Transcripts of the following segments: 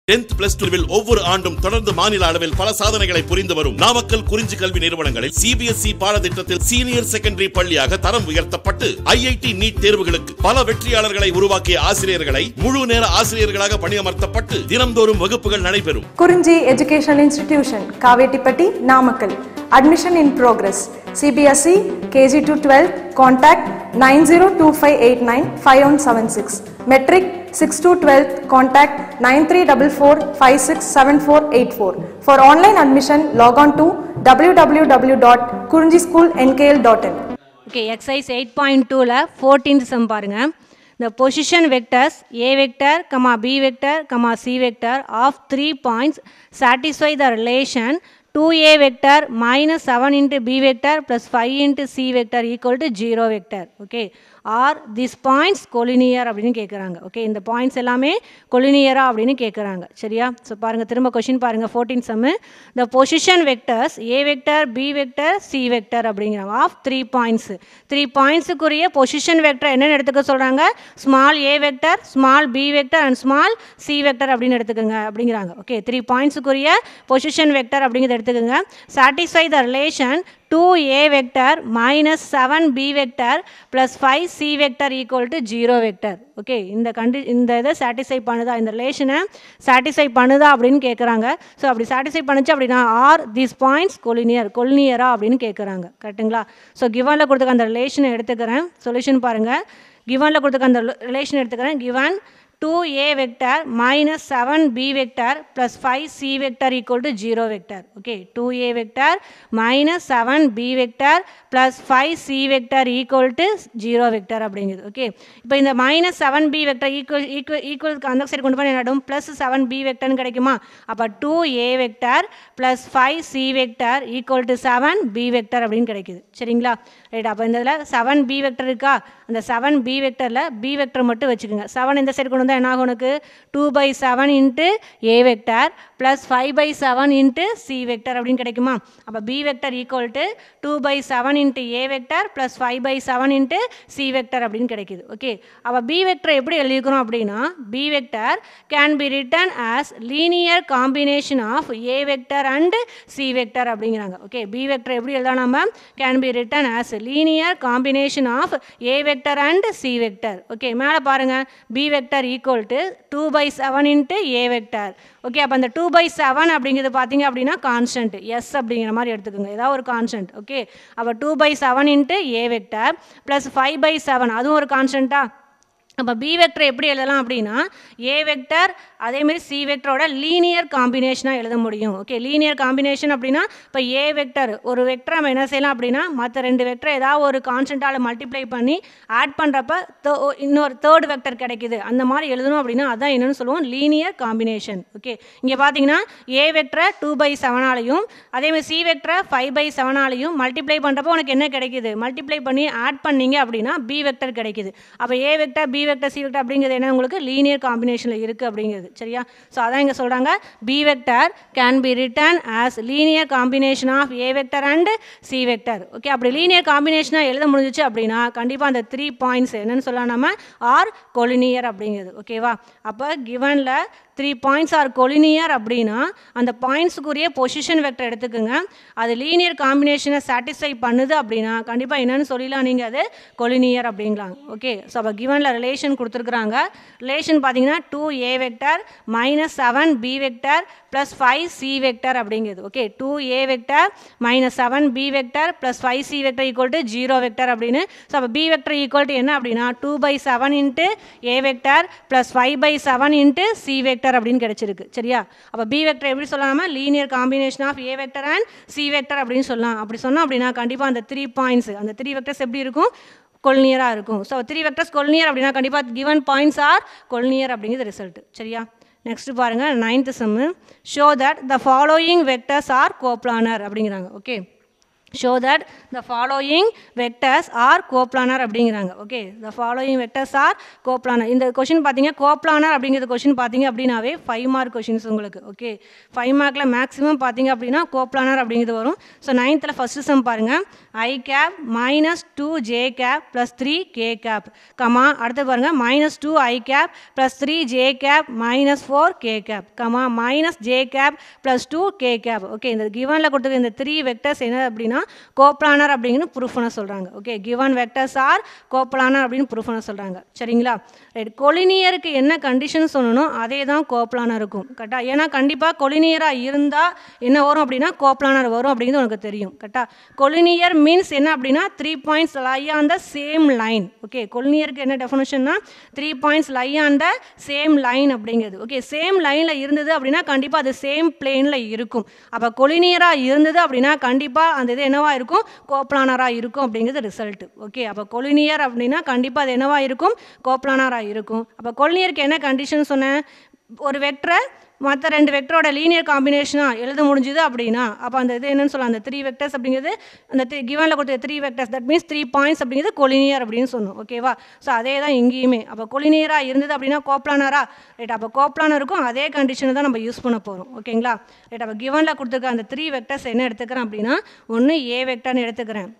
10th plus 2 ஒவ்வொரு ஆண்டும் தொடர்ந்து மாநில அளவில் பல சாதனைகளை புரிந்து வரும் நாமக்கல் குறிஞ்சி கல்வி நிறுவனங்களில் CBSE பாடத்திட்டத்தில் சீனியர் செகண்டரி பள்ளியாக தரம் உயர்த்தப்பட்டு IIT நீட் தேர்வுகளுக்கு பல வெற்றியாளர்களை உருவாக்கிய ஆசிரியர்களை முழு நேர ஆசிரியர்களாக பணியமர்த்தப்பட்டு தினம்தோறும் வகுப்புகள் நடைபெறும். குறிஞ்சி educational institution Kavettipatti Namakkal. Admission in progress. CBSE KG to 12 contact 9025895176. Metric 6 to 12 contact 9344567484. For online admission log on to www.kurinjischoolnkl.in. Okay, exercise 8.2 la 14th sum parunga. The position vectors A vector, B vector, C vector of 3 points satisfy the relation 2A vector minus 7 into B vector plus 5 into C vector equal to 0 vector. Okay. Are these points collinear அப்படினு கேக்குறாங்க. Okay, இந்த points எல்லாமே collinear அப்படினு கேக்குறாங்க. சரியா? So பாருங்க, திரும்ப question பாருங்க. 14 sum. The position vectors A vector, B vector, C vector அப்படிங்கறாங்க of 3 points. 3 points குரிய position vector என்னன்னு எடுத்துக்க சொல்றாங்க? small a vector, small b vector and small c vector அப்படினு எடுத்துக்கங்க அப்படிங்கறாங்க. ஓகே, 3 points குரிய position vector அப்படிங்கறத எடுத்துக்கங்க. Satisfy the relation 2a vector minus 7b vector plus 5c vector equal to 0 vector. Okay, இந்த இதை satisfy பண்ணுதா, இந்த ரிலேஷனை சாட்டிஸ்ஃபை பண்ணுதா அப்படின்னு கேட்குறாங்க. ஸோ அப்படி சாட்டிஸ்ஃபை பண்ணுச்சு அப்படின்னா ஆர் திஸ் பாயிண்ட்ஸ் கொலினியரா அப்படின்னு கேட்குறாங்க. கரெக்டுங்களா? ஸோ கிவனில் கொடுத்துக்க அந்த ரிலேஷனை எடுத்துக்கிறேன். சொல்யூஷன் பாருங்கள். கிவனில் கொடுத்துக்க அந்த ரிலேஷன் எடுத்துக்கிறேன். Given 2a vector minus 7b vector plus 5c vector equal to 0 vector. Okay, 2a vector minus 7b vector plus 5c vector equal to 0 vector அப்படிங்குது. Okay, இப்போ இந்த minus 7b vector equal அந்த side கொண்டு போய் என்னடும் plus 7b vector கிடைக்குமா? அப்போ 2a vector plus 5c vector equal to 7b vector அப்படின்னு கிடைக்குது. சரிங்களா? ரைட், அப்போ இந்த இதில் 7b vector இருக்கா? அந்த 7b vectorல b vector மட்டும் வச்சுக்கோங்க. 7 இந்த சைடு கொண்டு வந்தால் என்ன ஆகும்? உனக்கு 2/7 into a vector plus 5/7 into c vector அப்படின்னு கிடைக்குமா? அப்போ b vector equal to 2/7 into a vector plus 5/7 into c vector அப்படின்னு கிடைக்குது. ஓகே, அப்போ b vector எப்படி எழுதிக்கிறோம் அப்படின்னா b vector can be written as linear combination of a vector and c vector அப்படிங்கிறாங்க. ஓகே, b vector எப்படி எழுதலாம்? நம்ம can be written as linear combination of a vector and c vector. Okay, மேலே பாருங்க, b vector equal to 2/7 into a vector. Okay, அப்போ அந்த 2/7 அப்படிங்கிறது பார்த்தீங்க அப்படின்னா கான்ஸ்டன்ட் எஸ் அப்படிங்கிற மாதிரி எடுத்துக்கோங்க, ஏதாவது ஒரு கான்ஸ்டன்ட். ஓகே, அப்போ 2/7 into a vector plus 5/7 அதுவும் ஒரு கான்ஸ்டன்ட்டா? அப்போ b வெக்டர் எப்படி எழுதலாம் அப்படின்னா a வெக்டர் அதேமாதிரி c வெக்டரோட லீனியர் காம்பினேஷனாக எழுத முடியும். ஓகே, லீனியர் காம்பினேஷன் அப்படின்னா இப்போ a வெக்டர் ஒரு வெக்டர் நம்ம என்ன செய்யலாம் அப்படின்னா மற்ற ரெண்டு வெக்டர் ஏதாவது ஒரு கான்ஸ்டன்ட்டால் மல்டிப்ளை பண்ணி ஆட் பண்ணுறப்ப இன்னொரு தேர்ட் வெக்டர் கிடைக்குது. அந்த மாதிரி எழுதணும் அப்படின்னா அதான் என்னென்னு சொல்லுவோம், லீனியர் காம்பினேஷன். ஓகே, இங்கே பார்த்தீங்கன்னா a வெக்டரை 2/7ஆலையும் அதேமாதிரி c வெக்டரை 5/7ஆலையும் மல்டிப்ளை பண்ணுறப்போ உனக்கு என்ன கிடைக்குது? மல்டிப்ளை பண்ணி ஆட் பண்ணீங்க அப்படின்னா b வெக்டர் கிடைக்குது. அப்போ a vector b vector c vector அப்படிங்கிறது என்ன உங்களுக்கு லீனியர் காம்பினேஷனில் இருக்குது அப்படிங்கிறது. சரியா? ஸோ அதான் இங்கே சொல்கிறாங்க b vector can be written as linear combination of a vector and c vector. Okay, அப்படி லீனியர் காம்பினேஷனாக எழுத முடிஞ்சிச்சு அப்படின்னா கண்டிப்பாக அந்த 3 பாயிண்ட்ஸ் என்னென்னு சொல்லலாம் நம்ம ஆர் கொலினியர் அப்படிங்கிறது. ஓகேவா? அப்போ கிவனில் 3 பாயிண்ட்ஸ் ஆர் கொலினியர் அப்படின்னா அந்த பாயிண்ட்ஸுக்குரிய பொசிஷன் வெக்டர் எடுத்துக்கோங்க. அது லீனியர் காம்பினேஷனை சாட்டிஸ்ஃபை பண்ணுது அப்படின்னா கண்டிப்பாக என்னென்னு சொல்லிடலாம், நீங்கள் அது கொலினியர் அப்படிங்களாங்க. ஓகே, ஸோ அப்போ கிவனில் ரிலேஷன் கொடுத்துருக்குறாங்க. ரிலேஷன் பார்த்தீங்கன்னா 2a vector minus 7b vector plus 5c vector அப்படிங்கிறது. Okay, 2a vector minus 7b vector plus 5c vector equal to 0 vector அப்படின்னு. ஸோ அப்போ b வெக்டர் ஈக்குவல் டு என்ன அப்படின்னா 2/7 into a vector plus 5/7 into c vector அப்படின்னு கிடைச்சிருக்கு. சரியா? அப்போ b vector எப்படி சொல்லலாமா? Linear combination of a vector and c vector அப்படின்னு சொல்லலாம். அப்படி சொன்னோம் அப்படின்னா கண்டிப்பாக அந்த 3 பாயிண்ட்ஸ் அந்த 3 வெக்டர்ஸ் எப்படி இருக்கும்? கொலினியராக இருக்கும். ஸோ 3 வெக்டர்ஸ் கொலினியர் அப்படின்னா கண்டிப்பாக கிவன் பாயிண்ட்ஸ் ஆர் கொலினியர் அப்படிங்கிறது ரிசல்ட். சரியா? நெக்ஸ்ட் பாருங்கள், 9th sum. Show that the following vectors are coplanar அப்படிங்கிறாங்க. Okay, show that the following vectors are coplanar அப்படிங்கிறாங்க. Okay, the following vectors are coplanar. இந்த question பார்த்தீங்க coplanar அப்படிங்கிற question பார்த்தீங்க அப்படின்னாவே 5 மார்க் கொஷின்ஸ் உங்களுக்கு. ஓகே, 5 மார்க்கில் மேக்ஸிமம் பார்த்தீங்க அப்படின்னா coplanar அப்படிங்கிறது வரும். ஸோ 9th ஃபர்ஸ்ட் சம் பாருங்க, I cap minus 2j cap plus 3k cap comma அடுத்து பாருங்க minus 2I cap plus 3j cap minus 4k cap comma minus j cap plus 2k cap. Okay, இந்த கிவனில் கொடுத்துருக்க இந்த 3 vectors என்ன அப்படின்னா coplanar அப்படிங்கிற proof பண்ண சொல்கிறாங்க. Okay, given vectors are coplanar அப்படின்னு ப்ரூஃப் பண்ண சொல்கிறாங்க. சரிங்களா, ரைட். கொலினியருக்கு என்ன கண்டிஷன் சொல்லணும் அதே தான் கோப்ளானர் இருக்கும். கரெக்டாக, ஏன்னா கண்டிப்பாக கொலினியராக இருந்தால் என்ன வரும் அப்படின்னா கோப்ளானர் வரும் அப்படிங்கிறது உனக்கு தெரியும். கரெக்டாக, கொலினியர் மீன்ஸ் என்ன அப்படின்னா 3 points lie on the same line. Okay, கொலினியருக்கு என்ன டெஃபினிஷன்னா 3 points lie on the same line அப்படிங்கிறது. ஓகே, சேம் லைனில் இருந்தது அப்படின்னா கண்டிப்பாக அது சேம் பிளேனில் இருக்கும். அப்போ கொலினியராக இருந்தது அப்படின்னா கண்டிப்பாக அந்த இது என்னவா இருக்கும், கோப்ளானராக இருக்கும் அப்படிங்கிறது ரிசல்ட். ஓகே, அப்போ கொலினியர் அப்படின்னா கண்டிப்பாக அது என்னவா இருக்கும், கோப்ளானராக இருக்கும். அப்போ கொலினியருக்கு என்ன கண்டிஷன் சொன்னேன், ஒரு வெக்டரை மற்ற 2 வெக்டரோட லீனியர் காம்பினேஷனாக எழுத முடிஞ்சுது அப்படின்னா அப்போ அந்த இது என்னன்னு சொல்லலாம், அந்த 3 வெக்டர்ஸ் அப்படிங்கிறது அந்த கிவனில் கொடுத்த 3 வெக்டர்ஸ் தட் மீன்ஸ் 3 பாயிண்ட்ஸ் அப்படிங்கிறது கொலினியர் அப்படின்னு சொன்னோம். ஓகேவா, ஸோ அதே தான் இங்கேயுமே. அப்போ கொலினியராக இருந்தது அப்படின்னா கோப்ளானரா, ரைட். அப்போ கோப்ளானருக்கும் அதே கண்டிஷனை தான் நம்ம யூஸ் பண்ண போகிறோம். ஓகேங்களா, ரைட். அப்போ கிவனில் கொடுத்துருக்க அந்த 3 வெக்டர்ஸ் என்ன எடுத்துக்கிறேன் அப்படின்னா, ஒன்று ஏ வெக்டர்னு எடுத்துக்கிறேன்,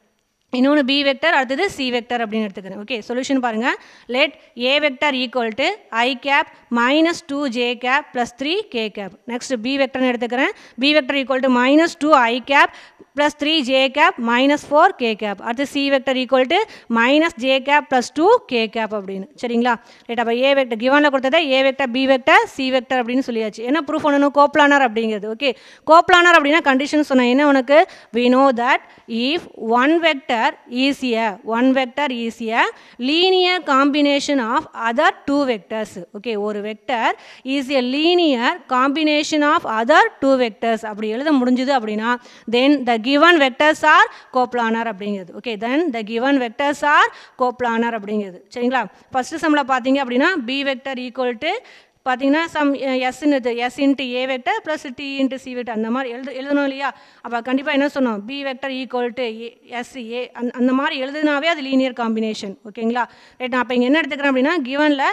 இன்னொன்று பி வெக்டர், அடுத்தது சி வெக்டர் அப்படின்னு எடுத்துக்கிறேன். ஓகே, சொல்யூஷன் பாருங்கள். Let A vector equal to I cap minus 2j cap plus 3k cap. Next b வெக்டர்னு எடுத்துக்கிறேன், b vector equal to minus 2i cap plus 3j cap minus 4k cap. அடுத்து C vector equal to minus j cap plus 2k cap அப்படின்னு. சரிங்களா, right. அப்போ ஏ vector கிவனில் கொடுத்ததை a vector B vector C vector அப்படின்னு சொல்லியாச்சு. என்ன proof பண்ணணும், கோப்ளானர் அப்படிங்கிறது. ஓகே, கோப்ளானர் அப்படின்னா கண்டிஷன் சொன்னால் என்ன உனக்கு, we know that if one vector is a linear combination of other 2 vectors. Okay, ஒரு vector is a linear combination of other 2 vectors அப்படி எழுத முடிஞ்சது அப்படின்னா then the given vectors are coplanar அப்படிங்கிறது. Okay, then the given vectors are coplanar அப்படிங்கிறது. சரிங்களா, first சம்ல பார்த்தீங்க அப்படின்னா b vector equal to பார்த்தீங்கன்னா some S into A vector plus D into C vector அந்த மாதிரி எழுதணும் இல்லையா. அப்போ கண்டிப்பாக என்ன சொன்னோம், B vector equal to S A அந்த மாதிரி எழுதுனாவே அது லீனியர் காம்பினேஷன். ஓகேங்களா, ரைட். நான் அப்போ இங்கே என்ன எடுத்துக்கிறேன் அப்படின்னா கிவனில்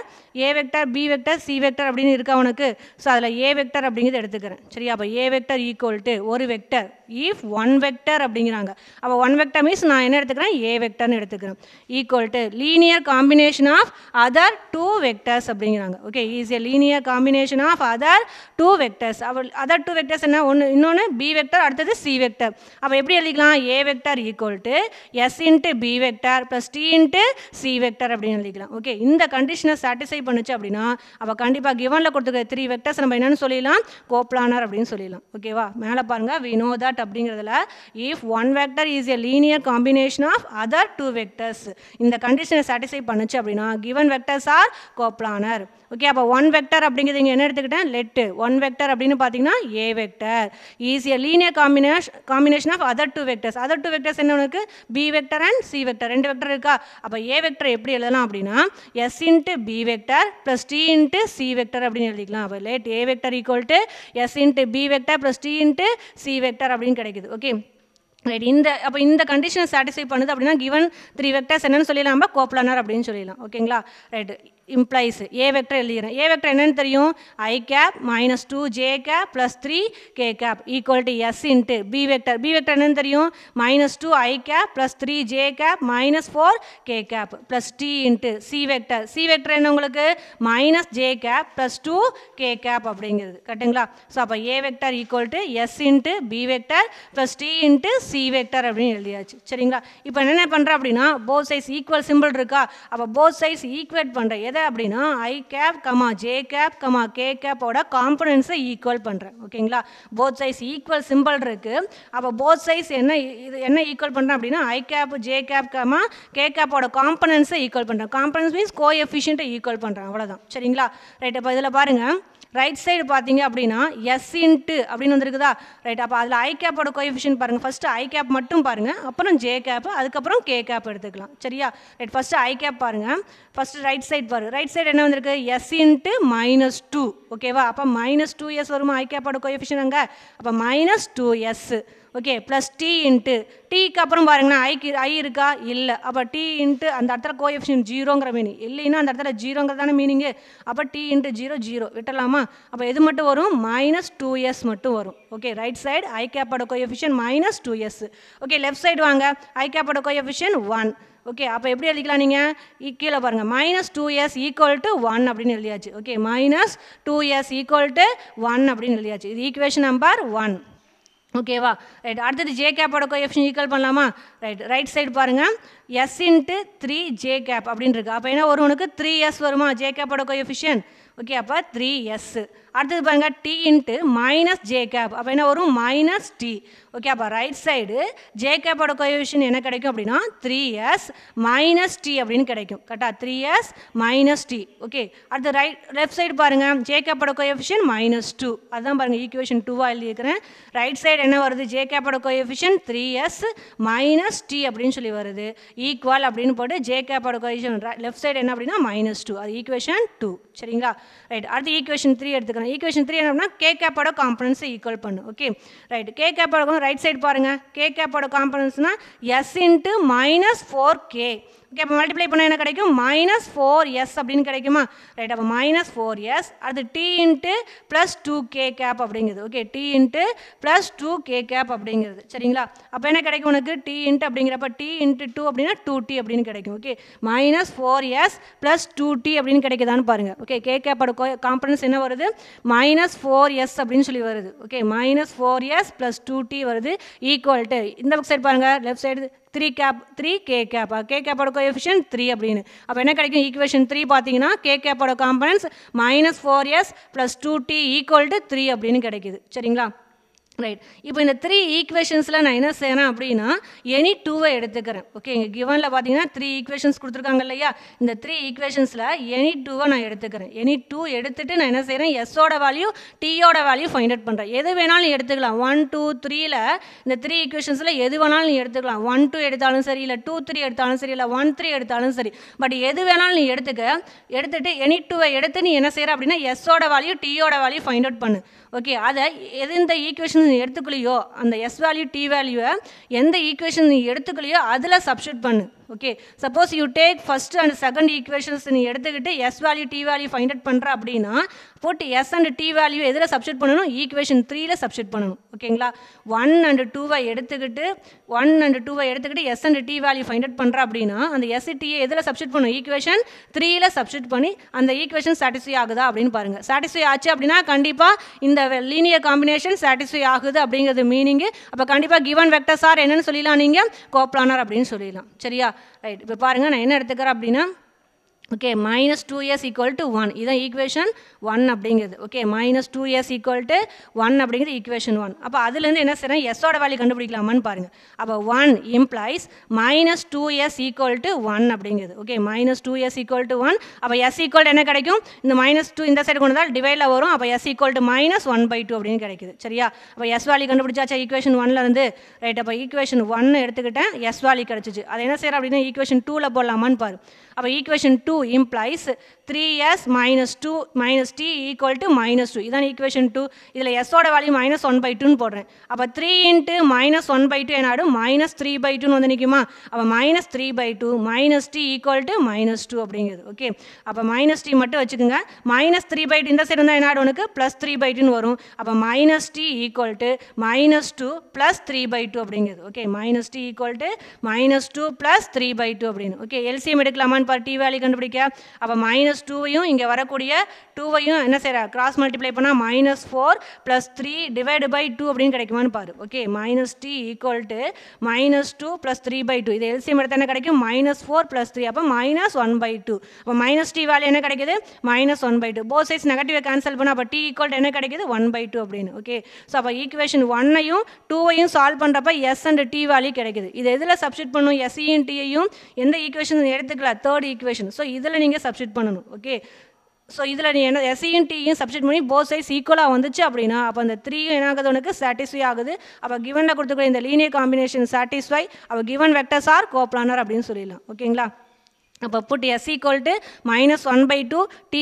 a vector B vector C vector அப்படின்னு இருக்கா உனக்கு, ஸோ அதில் ஏ வெக்டர் அப்படிங்கிறது எடுத்துக்கிறேன். சரியா, அப்போ ஏ வெக்டர் ஈக்குவல் டு ஒரு வெக்டர் இஃப் 1 வெக்டர் அப்படிங்கிறாங்க. அப்போ 1 வெக்டர் மீன்ஸ் நான் என்ன எடுத்துக்கிறேன், ஏ வெக்டர்னு எடுத்துக்கிறேன். Equal to linear combination of other 2 vectors அப்படிங்கிறாங்க. Okay, is a linear combination of other 2 vectors. other 2 vectors என்ன, இன்னொன்று b vector, அடுத்தது c vector. அப்போ எப்படி எழுதிக்கலாம், a vector equal to s into b vector plus t into c vector அப்படின்னு எழுதிக்கலாம். Okay, இந்த கண்டிஷனை சாட்டிஸ்ஃபை பண்ணுச்சு அப்படின்னா அப்போ கண்டிப்பாக கிவனில் கொடுத்துருக்க 3 வெக்டர்ஸ் நம்ம என்னென்னு சொல்லிடலாம், கோப்ளானர் அப்படின்னு சொல்லிடலாம். ஓகேவா, மேலே பாருங்கள், we know that அப்படிங்கிறதுல if one vector is a linear combination of other 2 vectors இந்த கண்டிஷனை சாட்டிஸ்ஃபை பண்ணுச்சு அப்படின்னா given vectors are coplanar. Okay, அப்போ 1 வெக்டர் அப்படிங்கிறது இங்கே என்ன எடுத்துக்கிட்டேன், லெட்டு 1 வெக்டர் அப்படின்னு பார்த்தீங்கன்னா A vector is a linear combination of other 2 vectors. Other 2 vectors என்ன உனக்கு, B vector and C vector 2 vector இருக்கா. அப்போ ஏ வெக்டர் எப்படி எழுதலாம் அப்படின்னா S into B vector plus D into C vector அப்படின்னு எழுதிக்கலாம். அப்போ let A vector equal to S into B vector plus D into C vector அப்படின்னு கிடைக்குது. Okay, right. அப்போ இந்த கண்டிஷனை சாட்டிஸ்ஃபை பண்ணுது அப்படின்னா கிவன் 3 வெக்டர்ஸ் என்னன்னு சொல்லிடலாம், நம்ம கோப்ளானர் அப்படின்னு சொல்லிடலாம். ஓகேங்களா, ரைட். இம்ப்ளைஸ் ஏ வெக்டர் எழுதிக்கிறேன். ஏ வெக்டர் என்னன்னு தெரியும், i cap minus 2j cap plus 3k cap equal to S into B vector. B vector என்னன்னு தெரியும், minus 2i cap plus 3j cap minus 4k cap plus D into C vector. C vector என்ன உங்களுக்கு, minus j cap plus 2k cap அப்படிங்கிறது. கரெக்டுங்களா. So அப்போ ஏ vector equal to S into B vector plus D into C vector அப்படின்னு எழுதியாச்சு. சரிங்களா, இப்போ என்ன பண்ணுறேன் அப்படின்னா போத் சைஸ் ஈக்குவல் சிம்பிள் இருக்கா. அப்போ போத் சைஸ் ஈக்குவேட் பண்ணுறேன் அப்படின்னா i cap comma j cap comma k கேப்போட காம்பனன்ட்ஸை ஈக்குவல் பண்ணுறேன். ஓகேங்களா, போத் சைஸ் ஈக்குவல் சிம்பிள் இருக்குது. அப்போ போத் சைஸ் என்ன ஈக்குவல் பண்ணுறேன் அப்படின்னா i cap J cap comma k கேப்போட காம்பனன்ட்ஸை ஈக்குவல் பண்ணுறேன். காம்பனன்ஸ் மீன்ஸ் கோஎஃபிஷியன்ட்டை ஈக்குவல் பண்ணுறேன், அவ்வளோதான். சரிங்களா, ரைட். அப்போ இதில் பாருங்கள், ரைட் சைடு பார்த்தீங்க அப்படின்னா எஸ் இன்ட்டு அப்படின்னு வந்துருக்குதா, ரைட். அப்போ அதில் ஐ கேப்போட கோஎஃபிஷியன்ட் பாருங்கள், ஃபஸ்ட்டு ஐ கேப் மட்டும் பாருங்கள், அப்புறம் ஜே கேப், அதுக்கப்புறம் கே கேப் எடுத்துக்கலாம். சரியா, ரைட். ஃபஸ்ட்டு ஐ கேப் பாருங்கள், ஃபஸ்ட்டு ரைட் சைடு பாருங்கள். ரைட் சைடு என்ன வந்திருக்கு, எஸ் இன்ட்டு மைனஸ் 2. ஓகேவா, அப்போ மைனஸ் 2s வருமா ஐ கேப்போட கோஎஃபிஷியன்ட் அங்கே. அப்போ minus 2s okay plus D into டீக்கு அப்புறம் பாருங்கன்னா ஐ இருக்கா இல்லை, அப்போ டி இன்ட்டு அந்த இடத்துல கோஎஃபிஷியன்ட் ஜீரோங்கிற மீனிங் இல்லைன்னா அந்த இடத்துல ஜீரோங்கிறதான மீனிங்கு, அப்போ டி இன்ட்டு ஜீரோ ஜீரோ விட்டுடலாமா, அப்போ எது மட்டும் வரும் மைனஸ் 2s மட்டும் வரும். ஓகே ரைட் சைடு ஐ கேப்போட coefficient minus 2s. Okay left side வாங்க ஐ கேப்போட கோஎஃபிஷியன்ட் 1. ஓகே அப்போ எப்படி எழுதிக்கலாம் நீங்கள் கீழே பாருங்கள் மைனஸ் 2s ஈக்குவல் டு 1 அப்படின்னு எழுதியாச்சு. Okay minus 2s equal to 1 அப்படின்னு எழுதியாச்சு. இது ஈக்குவேஷன் நம்பர் 1. ஓகேவா ரைட். அடுத்தது ஜே கேப்போட கோஎஃபிஷியன்ட் ஈக்குவல் பண்ணலாமா, ரைட் சைடு பாருங்கள் எஸ் இன்ட்டு 3 ஜே கேப் அப்படின்னு இருக்கு. அப்போ என்ன வரும் உனக்கு 3s வருமா ஜே கேப்போட கோஎஃபிஷியன்ட். ஓகே அப்போ 3s. அடுத்தது பாருங்க T into minus J cap, அப்போ என்ன வரும் மைனஸ் டி. ஓகே அப்போ ரைட் சைடு ஜே கேப்போட கோஎஃபிஷியன்ட் என்ன கிடைக்கும் அப்படின்னா 3s மைனஸ் டி அப்படின்னு கிடைக்கும். கரெக்டாக 3s மைனஸ் டி. ஓகே அடுத்து லெஃப்ட் சைடு பாருங்க ஜே கேப்போட கோஎஃபிஷியன்ட் மைனஸ் 2. அதுதான் பாருங்க ஈக்குவேஷன் 2 எழுதியிருக்கிறேன். ரைட் சைடு என்ன வருது ஜே கேப்போட கோஎஃபிஷியன்ட் 3s மைனஸ் டி அப்படின்னு சொல்லி வருது. ஈக்குவல் அப்படின்னு போட்டு ஜே கேப்போட கோஎஃபிஷியன்ட் லெஃப்ட் சைடு என்ன அப்படின்னா மைனஸ் 2, அது ஈக்குவேஷன் 2. சரிங்களா ரைட். அடுத்து ஈக்குவேஷன் 3 எடுத்துக்கலாம். ஈக்குவேஷன் 3 என்ன கே கேப்போட காம்பனன்ஸை ஈக்குவல் பண்ணு. Okay right. கே கேப்போட ரைட் சைடு பாருங்க கே கேப்போட காம்பனன்ஸ்னா s into minus 4k. Okay அப்போ மல்டிப்ளை பண்ணால் என்ன கிடைக்கும் மைனஸ் 4s அப்படின்னு கிடைக்குமா, ரைட். அப்போ மைனஸ் 4s. அது t into plus 2k cap அப்படிங்கிறது. Okay t into plus 2k cap அப்படிங்கிறது. சரிங்களா அப்போ என்ன கிடைக்கும் உனக்கு டி இன்ட்டு அப்படிங்கிறப்ப டி இன்ட்டு 2 அப்படின்னா 2t அப்படின்னு கிடைக்கும். Okay minus 4s plus 2t அப்படின்னு கிடைக்குதான்னு பாருங்கள். ஓகே கே கேப்போட காம்பனன்ஸ் என்ன வருது மைனஸ் 4s அப்படின்னு சொல்லி வருது. Okay minus 4s plus 2t வருது ஈக்குவல் டு இந்த பக்கம் சைடு பாருங்கள் left side 3k cap K கேப்போட கோஎஃபிஷியன்ட் 3 அப்படின்னு. அப்போ என்ன கிடைக்கும் ஈக்குவேஷன் 3 பார்த்தீங்கன்னா கே கேப்போட components minus 4s plus 2t equal to 3 அப்படின்னு கிடைக்குது. சரிங்களா ரைட். இப்போ இந்த 3 ஈக்குவேஷன்ஸில் நான் என்ன செய்கிறேன் அப்படின்னா எனி 2வை எடுத்துக்கிறேன். ஓகே இங்கே கிவனில் பார்த்தீங்கன்னா 3 ஈக்குவேஷன்ஸ் கொடுத்துருக்காங்க இல்லையா, இந்த 3 ஈக்குவேஷன்ஸில் எனி 2வை நான் எடுத்துக்கிறேன். எனி 2 எடுத்துகிட்டு நான் என்ன செய்கிறேன் எஸ்ஸோட வேல்யூ டீயோட வேல்யூ ஃபைண்ட் அவுட் பண்ணுறேன். எது வேணாலும் நீ எடுத்துக்கலாம். 1 2 3ல் இந்த 3 ஈக்குவேஷன்ஸில் எது வேணாலும் நீ எடுத்துக்கலாம். 1 2 எடுத்தாலும் சரி, இல்லை 2 3 எடுத்தாலும் சரி, இல்லை 1 3 எடுத்தாலும் சரி. பட் எது வேணாலும் நீ எடுத்துட்டு எனி 2வை எடுத்து நீ என்ன செய்கிற அப்படின்னா எஸ்ஸோட வேல்யூ டீயோட வேல்யூ ஃபைண்ட் அவுட் பண்ணு. ஓகே அதை எது இந்த ஈக்குவேஷன் நீ எடுத்துக்கலையோ அந்த எஸ் வேல்யூ டி வேல்யூவை எந்த ஈக்குவேஷன் நீ எடுத்துக்கலையோ அதில் சப்ஸ்டிட் பண்ணு. Okay suppose you take first and second equations நீ எடுத்துக்கிட்டு S value T value find out பண்ணுற அப்படின்னா போட்டு எஸ் அண்ட் டி வேல்யூ எதில் சப்ஸ்டிட் பண்ணணும் ஈக்குவேஷன் 3ல் சப்ஸ்டிட் பண்ணணும். ஓகேங்களா 1 and 2வை எடுத்துக்கிட்டு S and T value find out பண்ணுற அப்படின்னா அந்த எஸ் டியை எதில் சப்ஸ்டிட் பண்ணணும் ஈக்குவேஷன் 3ல் சப்ஸ்டிட் பண்ணி அந்த ஈக்குவேஷன் சாட்டிஸ்ஃபை ஆகுதா அப்படின்னு பாருங்கள். சாட்டிஸ்ஃபை ஆச்சு அப்படின்னா கண்டிப்பாக இந்த லீனியர் காம்பினேஷன் சாட்டிஸ்ஃபை ஆகுது அப்படிங்கிறது மீனிங்கு. அப்போ கண்டிப்பாக கிவன் வெக்டர்ஸ் ஆர் என்னன்னு சொல்லிடலாம் நீங்கள் கோப்ளானர் அப்படின்னு சொல்லிடலாம். சரியா ரைட். இப்போ பாருங்கள் நான் என்ன எடுத்துக்கிறேன் அப்படின்னா okay minus 2s equal to 1 இதுதான் ஈக்குவேஷன் 1 அப்படிங்கிறது. Okay minus 2s equal to 1 அப்படிங்கிறது ஈக்குவேஷன் 1. அப்போ அதுலேருந்து என்ன செய்கிறேன் எஸ்ஸோட வேல்யூ கண்டுபிடிக்கலாமான்னு பாருங்கள். அப்போ 1 implies minus 2s equal to 1 அப்படிங்கிறது. Okay minus 2s equal to 1. அப்போ எஸ் ஈக்குவல் என்ன கிடைக்கும் இந்த மைனஸ் 2 இந்த சைடு கொண்டு வந்தால் டிவைடில் வரும். அப்போ எஸ் ஈக்குவல் டு மைனஸ் 1/2 அப்படின்னு கிடைக்குது. சரியா அப்போ எஸ் வேல்யூ கண்டுபிடிச்சாச்சா ஈக்குவேஷன் 1லேருந்து ரைட். அப்போ ஈக்குவேஷன் 1 எடுத்துக்கிட்டேன் எஸ் வேல்யூ கிடச்சிச்சு. அதை என்ன செய்கிறேன் அப்படின்னா ஈக்குவேஷன் 2ல் போடலாமான்னு பாரு. அப்போ equation 2 implies 3s minus 2 minus t equal to minus 2 இதான் ஈக்குவேஷன் 2. இதில் s ஓட வேல்யூ மைனஸ் 1/2ன்னு போடுறேன். அப்போ 3 இன்ட்டு மைனஸ் 1/2 என்னாடும் மைனஸ் 3/2ன்னு வந்து நிற்குமா. அப்போ minus 3/2 minus T equal to minus 2 அப்படிங்கிறது. ஓகே அப்போ மைனஸ் டி மட்டும் வச்சுக்கோங்க. மைனஸ் 3/2 இந்த சைடு இருந்தால் என்னாடும் உனக்கு ப்ளஸ் 3/2ன்னு வரும். அப்போ minus T equal to minus 2 plus 3/2 அப்படிங்கிறது. Okay minus T equal to minus 2 plus 3/2 அப்படின்னு. ஓகே எல்சிஎம் எடுக்கலாமான்னு பாரு டி வேல்யூ கண்டுபிடிக்க. அப்போ மைனஸ் 2வையும் இங்கே வரக்கூடிய 2வையும் என்ன செய்கிற கிராஸ் மல்டிப்ளை பண்ணால் மைனஸ் 4 ப்ளஸ் 3 டிவைடு பை 2 அப்படின்னு கிடைக்குமான்னு பாரு. Okay minus T equal to minus 2 plus 3/2 இது எல்சிஎம் எடுத்தால் என்ன கிடைக்கும் மைனஸ் 4 ப்ளஸ் 3 அப்போ மைனஸ் 1/2. அப்போ மைனஸ் டி வேல்யூ என்ன கிடைக்குது மைனஸ் 1/2. போத் சைட்ஸ் நெகட்டிவை கேன்சல் பண்ணால் அப்போ டி ஈக்குவல் டு என்ன கிடைக்குது 1/2 அப்படின்னு. ஓகே ஸோ அப்போ ஈக்குவேஷன் 1ஐயும் 2வையும் சால்வ் பண்ணுறப்ப எஸ் அண்ட் டி வேல்யூ கிடைக்குது. இது எதில் சப்ஸ்டிட் பண்ணும் எஸ்சியும் டியையும் எந்த ஈக்குவேஷன் எடுத்துக்கலாம் தேர்ட் ஈக்குவேஷன். ஸோ இதில் நீங்கள் சப்ஸ்டிட் பண்ணணும். ஓகே ஸோ இதில் நீ என்ன எஸ்சியும் டியும் சப்ஸ்டிட் பண்ணி போத் சைஸ் ஈக்குவலாக வந்துச்சு அப்படின்னா அப்போ அந்த 3 என்ன ஆகுது உனக்கு சாட்டிஸ்ஃபை ஆகுது. அப்போ கிவனில் கொடுத்துக்கிற இந்த லீனியர் காம்பினேஷன் சாட்டிஸ்ஃபை. அப்போ கிவன் வெக்டர்ஸ் ஆர் கோப்ளானர் அப்படின்னு சொல்லிடலாம். ஓகேங்களா அப்போ put s equal to -1/2 t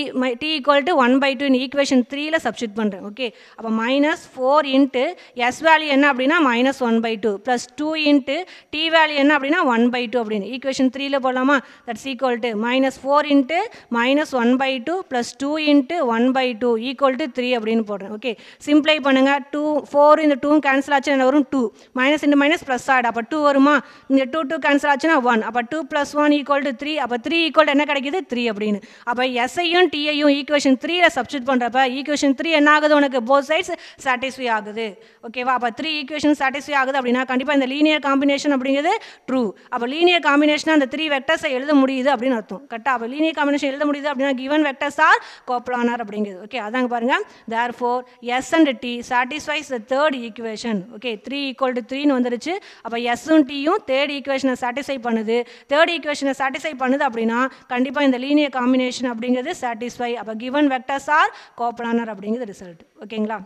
equal to 1/2 in equation 3ல substitute பண்ணுறேன் ஓகே அப்போ -4 into s வேல்யூ என்ன அப்படின்னா -1/2 ப்ளஸ் 2 into t வேல்யூ என்ன அப்படின்னா 1/2 அப்படின்னு ஈக்குவேஷன் 3ல போடலாமா that's equal to -4 into -1/2 plus 2 into 1/2 equal to 3 அப்படின்னு போடுறேன் ஓகே சிம்ப்ளை பண்ணுங்க 4 இந்த 2 கேன்சல் ஆச்சுன்னா என்ன வரும் 2 minus into minus plus add அப்போ 2 வருமா இந்த 2 கேன்சல் ஆச்சுன்னா 1 அப்போ 2 + 1 ஈக்குவல் டு 3 அப்போ 3 ஈக்குவல் என்ன கிடைக்குது 3 அப்படின்னு அப்போ எஸ்ஐயும் டிஐயும் ஈக்குவேஷன் 3ல சப்ஸ்டிட் பண்ணுறப்ப ஈக்குவேஷன் 3 என்ன ஆகுது உனக்கு போத் சைட்ஸ் சாட்டிஸ்ஃபை ஆகுது ஓகேவா அப்போ 3 ஈக்குவேஷன் சாட்டிஸ்ஃபை ஆகுது அப்படின்னா கண்டிப்பாக இந்த லீனியர் காம்பினேஷன் அப்படிங்கிறது ட்ரூ அப்போ லீனியர் காம்பினேஷன் அந்த 3 வெக்டர்ஸை எழுத முடியுது அப்படின்னு அர்த்தம் கரெக்டாக அப்போ லீனியர் காம்பினேஷன் எழுத முடியுது அப்படின்னா கிவன் வெக்டர்ஸ் ஆர் கோப்ளானார் அப்படிங்கிறது ஓகே அதாங்க பாருங்க therefore s and t satisfies the third equation okay 3 = 3ன்னு வந்துருச்சு அப்போ எஸ்ஸும் டியும் தேர்ட் ஈக்குவேஷனை சாட்டிஸ்ஃபை பண்ணுது தேர்ட் ஈக்குவேஷனை சாட்டிஸ்ஃபை பண்ணுது அப்படின்னா கண்டிப்பாக இந்த லீனியர் காம்பினேஷன் அப்படிங்கிறது சாட்டிஸ்ஃபை அப்போ கிவன் வெக்டர்ஸ் ஆர் கோப்ளானார் அப்படிங்கிறது ரிசல்ட் ஓகேங்களா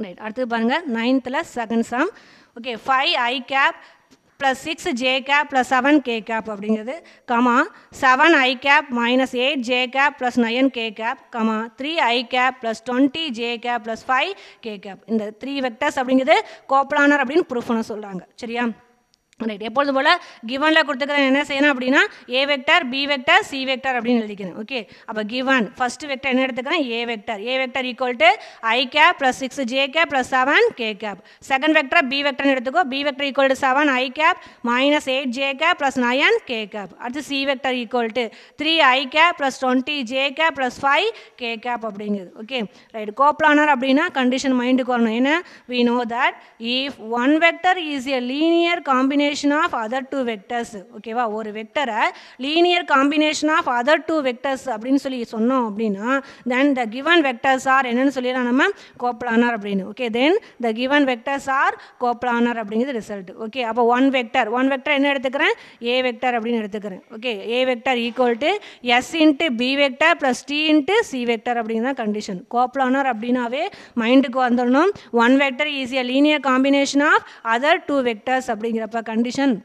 ரைட் அடுத்து பாருங்கள் 9th second sum okay 5i cap plus 6j cap plus 7k cap அப்படிங்கிறது comma 7i cap minus 8j cap plus 9k cap comma 3i cap plus 20j cap plus 5k cap இந்த 3 vectors அப்படிங்கிறது கோப்ளானார் அப்படின்னு proof பண்ண சொல்கிறாங்க சரியா right எப்பொழுது போல் கிவனில் கொடுத்துக்கிறேன் என்ன செய்யணும் அப்படின்னா A vector B vector C vector அப்படின்னு எழுதிக்கிறேன் ஓகே அப்போ கிவன் ஃபர்ஸ்ட் வெக்டர் என்ன எடுத்துக்கிறேன் A vector equal to I cap plus 6j cap plus 7k cap second vector B வெக்டர்னு எடுத்துக்கோ B vector equal to 7i cap minus 8j cap plus 9k cap அடுத்து C vector equal to 3i cap plus 20j cap plus 5k cap அப்படிங்குது okay right coplanar அப்படின்னா condition மைண்டுக்கு வரணும் ஏன்னா we know that if one vector is a linear combination of other two vectors ஓகேவா ஒரு வெக்டரை linear combination of other two vectors அப்படின்னு சொல்லி சொன்னோம் அப்படின்னா then the given vectors are என்னன்னு சொல்லிடலாம் நம்ம கோப்ளானார் அப்படின்னு okay then the given vectors are coplanar அப்படிங்கிறது ரிசல்ட் ஓகே அப்போ ஒன் வெக்டர் என்ன எடுத்துக்கிறேன் ஏ வெக்டர் அப்படின்னு எடுத்துக்கிறேன் okay A vector equal to S into B vector plus D into C vector அப்படிங்கிறத கண்டிஷன் கோப்ளானார் அப்படின்னாவே மைண்டுக்கு வந்துடணும் one vector is a linear combination of other two vectors அப்படிங்கிறப்ப கண்டிஷன்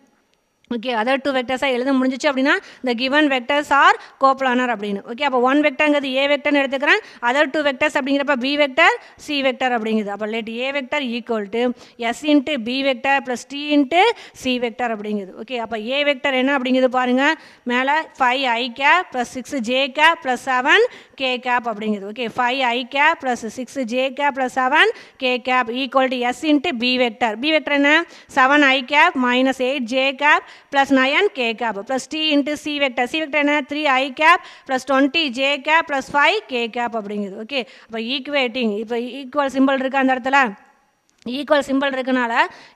ஓகே அதர் டூ வெக்டர்ஸாக எழுத முடிஞ்சிச்சு அப்படின்னா இந்த கிவன் வெக்டர்ஸ் ஆர் கோப்ளானார் அப்படின்னு ஓகே அப்போ ஒன் வெக்டர்ங்கிறது ஏ வெக்டர்னு எடுத்துக்கிறேன் அதர் டூ வெக்டர்ஸ் அப்படிங்கிறப்ப பி வெக்டர் சி வெக்டர் அப்படிங்குது அப்போ let A vector equal to S into B vector plus D into C vector அப்படிங்குது ஓகே அப்போ ஏ வெக்டர் என்ன அப்படிங்கிறது பாருங்கள் மேலே 5i cap plus 6j cap plus 7k cap அப்படிங்குது okay 5i cap plus 6j cap plus 7k cap equal to S into B vector என்ன 7i cap minus 8j cap plus 9k cap plus t into c vector என்ன 3i cap plus 20j cap plus 5k cap அப்படிங்குது okay அப்போ equating இப்போ equal simple இருக்கா அந்த இடத்துல equal simple இருக்கனால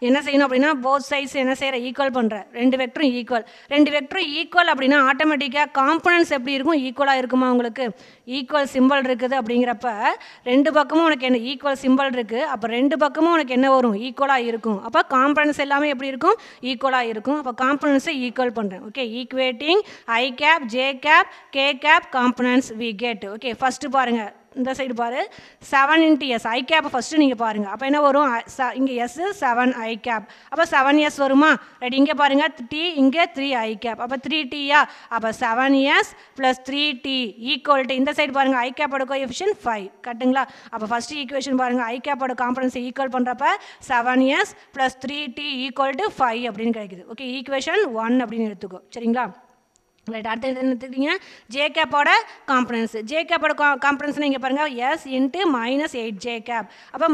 என்ன செய்யணும் அப்படின்னா போத் சைட்ஸ் என்ன செய்கிற ஈக்குவல் பண்ணுற ரெண்டு வெக்டரும் ஈக்குவல் அப்படின்னா ஆட்டோமேட்டிக்காக காம்பனன்ட்ஸ் எப்படி இருக்கும் ஈக்குவலாக இருக்குமா உங்களுக்கு ஈக்குவல் சிம்பிள் இருக்குது அப்படிங்கிறப்ப ரெண்டு பக்கமும் உனக்கு என்ன ஈக்குவல் சிம்பிள் இருக்குது அப்போ ரெண்டு பக்கமும் உனக்கு என்ன வரும் ஈக்குவலாக இருக்கும் அப்போ காம்பனன்ட்ஸ் எல்லாமே எப்படி இருக்கும் ஈக்குவலாக இருக்கும் அப்போ காம்பனன்ட்ஸை ஈக்குவல் பண்ணுறேன் okay equating I cap J cap K cap components we get okay first பாருங்கள் இந்த சைடு பாரு 7 இன்ட்டு எஸ் ஐ கேப்பை ஃபஸ்ட்டு நீங்கள் பாருங்கள் அப்போ என்ன வரும் இங்கே எஸ் 7i கேப் அப்போ 7s வருமா ரைட் இங்கே பாருங்கள் டி இங்கே 3i கேப் அப்போ 3tயா அப்போ 7s plus 3t equal to இந்த சைடு பாருங்கள் ஐ கேப்போட கோஎஃபிஷியன்ட் 5 கரெக்டுங்களா அப்போ ஃபஸ்ட்டு ஈக்குவேஷன் பாருங்கள் ஐ கேப்போட காம்பனன்ஸை ஈக்குவல் பண்ணுறப்ப 7s plus 3t equal to 5 அப்படின்னு கிடைக்குது ஓகே ஈக்குவேஷன் 1 அப்படின்னு எடுத்துக்கோ சரிங்களா ரைட் அடுத்து என்ன எடுத்துக்கிட்டீங்க ஜே கேப்போட காம்பனன்ஸ் இங்கே பாருங்கள் S into minus 8j cap அப்போ